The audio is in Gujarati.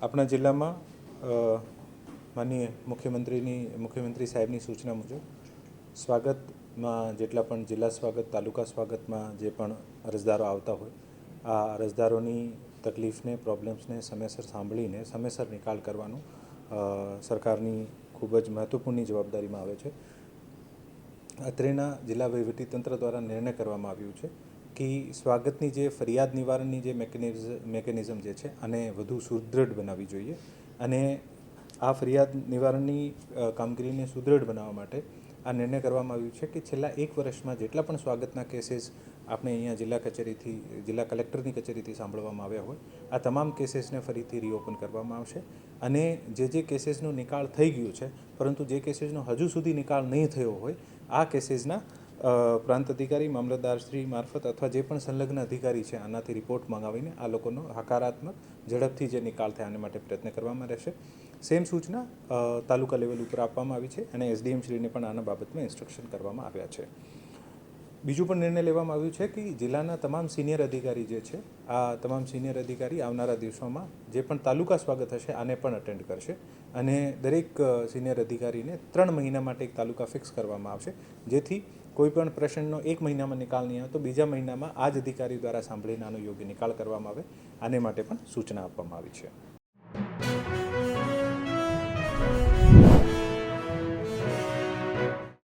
આપણા જિલ્લામાં માનનીય મુખ્યમંત્રી સાહેબની સૂચના મુજબ સ્વાગતમાં જેટલા પણ જિલ્લા સ્વાગત તાલુકા સ્વાગતમાં જે પણ અરજદારો આવતા હોય આ અરજદારોની તકલીફને પ્રોબ્લેમ્સને સમયસર સાંભળીને સમયસર નિકાલ કરવાનું સરકારની ખૂબ જ મહત્ત્વપૂર્ણ જવાબદારીમાં આવે છે. અત્રેના જિલ્લા વહીવટીતંત્ર દ્વારા નિર્ણય કરવામાં આવ્યું છે કે સ્વાગતની જે ફરિયાદ નિવારણની જે મેકેનિઝમ જે છે આને વધુ સુદૃઢ બનાવવી જોઈએ અને આ ફરિયાદ નિવારણની કામગીરીને સુદૃઢ બનાવવા માટે આ નિર્ણય કરવામાં આવ્યું છે કે છેલ્લા 1 વર્ષમાં જેટલા પણ સ્વાગતના કેસીસ આપણે અહીંયા જિલ્લા કલેક્ટરની કચેરીથી સાંભળવામાં આવ્યા હોય આ તમામ કેસીસને ફરીથી રીઓપન કરવામાં આવશે અને જે કેસીસનો નિકાલ થઈ ગયું છે પરંતુ જે કેસીસનો હજુ સુધી નિકાલ નહીં થયો હોય આ કેસીસના પ્રાંત અધિકારી મામલતદારશ્રી મારફત અથવા જે પણ સંલગ્ન અધિકારી છે આનાથી રિપોર્ટ મંગાવીને આ લોકોનો હકારાત્મક ઝડપથી જે નિકાલ થાય આને માટે પ્રયત્ન કરવામાં રહેશે. સેમ સૂચના તાલુકા લેવલ ઉપર આપવામાં આવી છે અને એસડીએમ શ્રીને પણ આના બાબતમાં ઇન્સ્ટ્રક્શન કરવામાં આવ્યા છે. બીજું પણ નિર્ણય લેવામાં આવ્યું છે કે જિલ્લાના તમામ સિનિયર અધિકારી જે છે આ તમામ સિનિયર અધિકારી આવનારા દિવસોમાં જે પણ તાલુકા સ્વાગત હશે આને પણ અટેન્ડ કરશે અને દરેક સિનિયર અધિકારીને 3 મહિના માટે એક તાલુકા ફિક્સ કરવામાં આવશે જેથી કોઈ પણ પ્રશ્નનો 1 મહિનામાં નિકાલ નહીં આવે તો બીજા મહિનામાં આ જ અધિકારી દ્વારા સાંભળીને આનો યોગ્ય નિકાલ કરવામાં આવે આને માટે પણ સૂચના આપવામાં આવી છે.